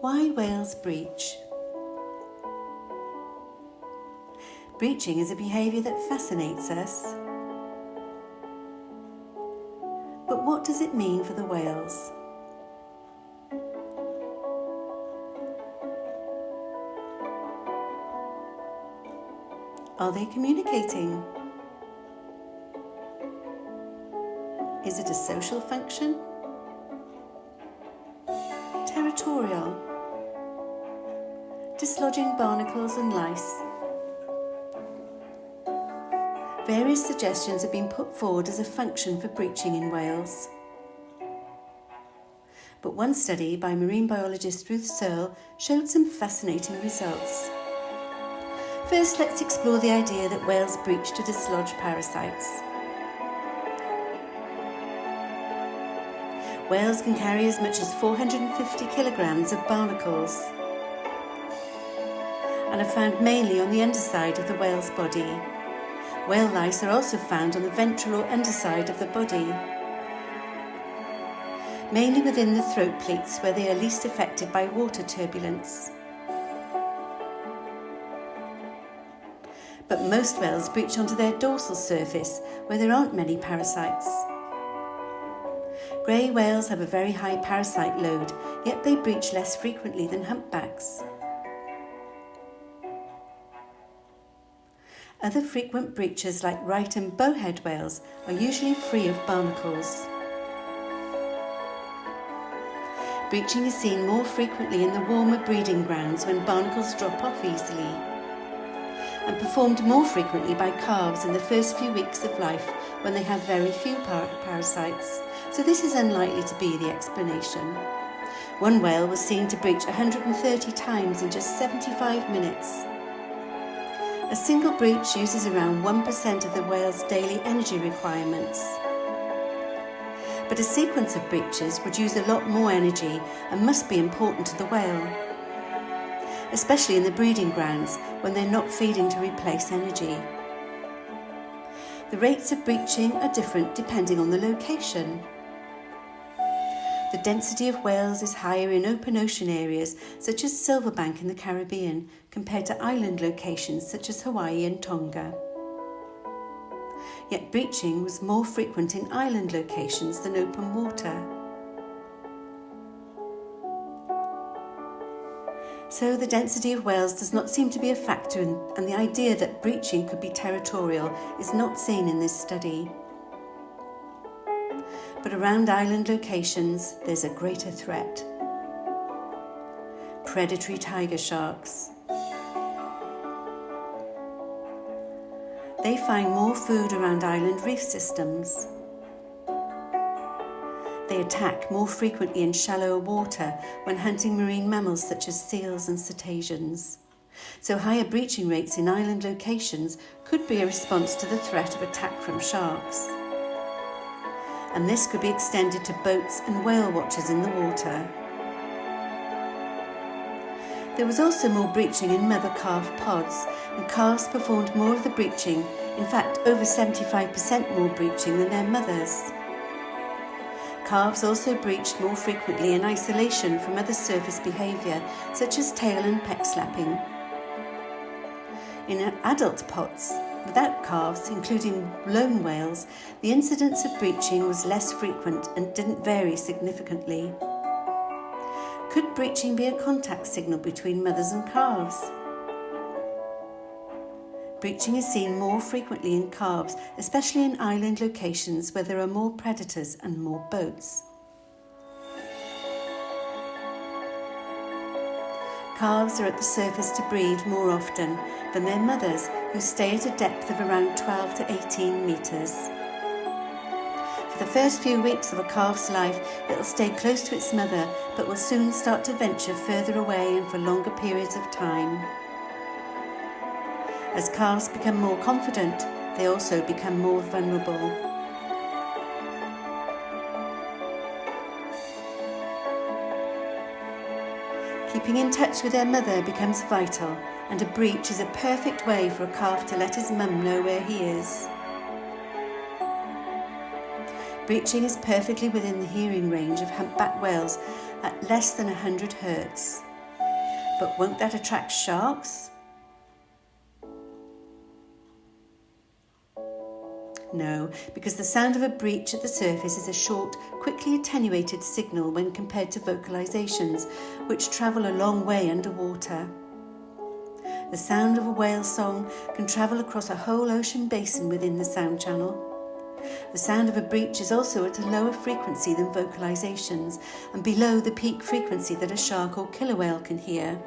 Why whales breach? Breaching is a behaviour that fascinates us. But what does it mean for the whales? Are they communicating? Is it a social function? Territorial? Dislodging barnacles and lice? Various suggestions have been put forward as a function for breaching in whales. But one study by marine biologist Ruth Searle showed some fascinating results. First, let's explore the idea that whales breach to dislodge parasites. Whales can carry as much as 450 kilograms of barnacles and are found mainly on the underside of the whale's body. Whale lice are also found on the ventral or underside of the body, mainly within the throat pleats where they are least affected by water turbulence. But most whales breach onto their dorsal surface where there aren't many parasites. Grey whales have a very high parasite load, yet they breach less frequently than humpbacks. Other frequent breachers like right and bowhead whales are usually free of barnacles. Breaching is seen more frequently in the warmer breeding grounds when barnacles drop off easily, and performed more frequently by calves in the first few weeks of life when they have very few parasites, so this is unlikely to be the explanation. One whale was seen to breach 130 times in just 75 minutes. A single breach uses around 1% of the whale's daily energy requirements. But a sequence of breaches would use a lot more energy and must be important to the whale, especially in the breeding grounds when they're not feeding to replace energy. The rates of breaching are different depending on the location. The density of whales is higher in open ocean areas such as Silverbank in the Caribbean compared to island locations such as Hawaii and Tonga. Yet breaching was more frequent in island locations than open water. So the density of whales does not seem to be a factor, and the idea that breaching could be territorial is not seen in this study. But around island locations, there's a greater threat. Predatory tiger sharks. They find more food around island reef systems. They attack more frequently in shallower water when hunting marine mammals such as seals and cetaceans. So higher breaching rates in island locations could be a response to the threat of attack from sharks. And this could be extended to boats and whale watchers in the water. There was also more breaching in mother calf pods, and calves performed more of the breaching, in fact over 75% more breaching than their mothers. Calves also breached more frequently in isolation from other surface behaviour, such as tail and peck slapping. In adult pods, without calves, including lone whales, the incidence of breaching was less frequent and didn't vary significantly. Could breaching be a contact signal between mothers and calves? Breaching is seen more frequently in calves, especially in island locations where there are more predators and more boats. Calves are at the surface to breed more often than their mothers, who stay at a depth of around 12 to 18 metres. For the first few weeks of a calf's life, it will stay close to its mother, but will soon start to venture further away and for longer periods of time. As calves become more confident, they also become more vulnerable. Keeping in touch with their mother becomes vital, and a breach is a perfect way for a calf to let his mum know where he is. Breaching is perfectly within the hearing range of humpback whales at less than 100 Hz. But won't that attract sharks? No, because the sound of a breach at the surface is a short, quickly attenuated signal when compared to vocalizations, which travel a long way underwater. The sound of a whale song can travel across a whole ocean basin within the sound channel. The sound of a breach is also at a lower frequency than vocalizations and below the peak frequency that a shark or killer whale can hear.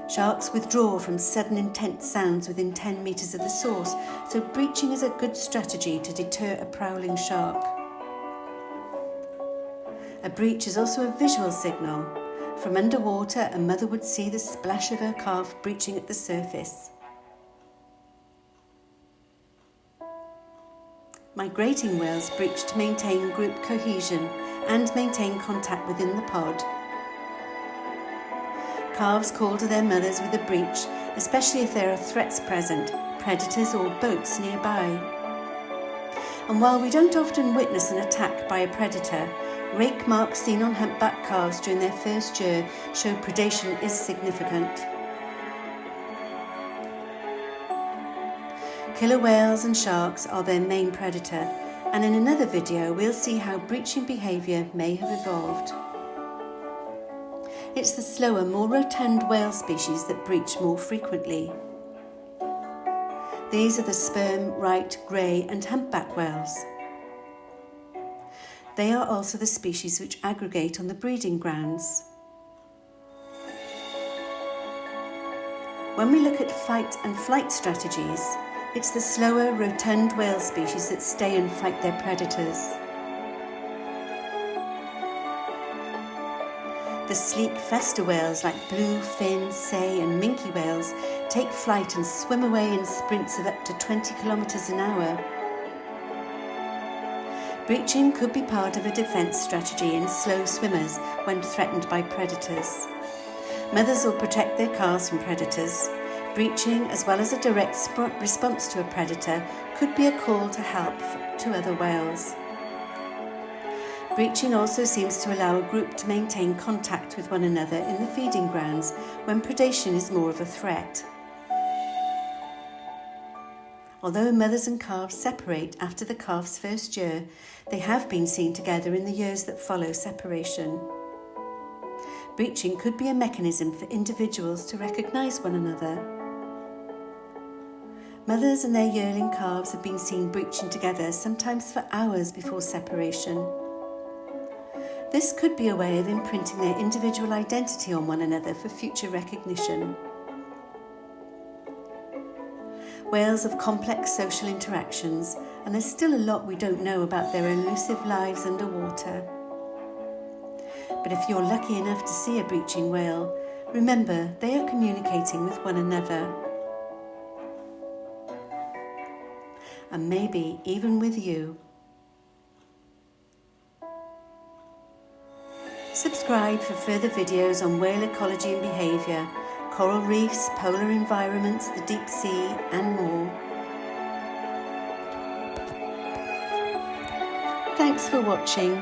Sharks withdraw from sudden intense sounds within 10 metres of the source, so breaching is a good strategy to deter a prowling shark. A breach is also a visual signal. From underwater, a mother would see the splash of her calf breaching at the surface. Migrating whales breach to maintain group cohesion and maintain contact within the pod. Calves call to their mothers with a breach, especially if there are threats present, predators or boats nearby. And while we don't often witness an attack by a predator, rake marks seen on humpback calves during their first year show predation is significant. Killer whales and sharks are their main predator, and in another video we'll see how breaching behaviour may have evolved. It's the slower, more rotund whale species that breach more frequently. These are the sperm, right, grey and humpback whales. They are also the species which aggregate on the breeding grounds. When we look at fight and flight strategies, it's the slower, rotund whale species that stay and fight their predators. The sleek fester whales like blue, fin, sei and minke whales take flight and swim away in sprints of up to 20 kilometres an hour. Breaching could be part of a defence strategy in slow swimmers when threatened by predators. Mothers will protect their calves from predators. Breaching, as well as a direct response to a predator, could be a call to help to other whales. Breaching also seems to allow a group to maintain contact with one another in the feeding grounds when predation is more of a threat. Although mothers and calves separate after the calf's first year, they have been seen together in the years that follow separation. Breaching could be a mechanism for individuals to recognise one another. Mothers and their yearling calves have been seen breaching together, sometimes for hours before separation. This could be a way of imprinting their individual identity on one another for future recognition. Whales have complex social interactions, and there's still a lot we don't know about their elusive lives underwater. But if you're lucky enough to see a breaching whale, remember they are communicating with one another. And maybe even with you. Subscribe for further videos on whale ecology and behaviour, coral reefs, polar environments, the deep sea and more. Thanks for watching.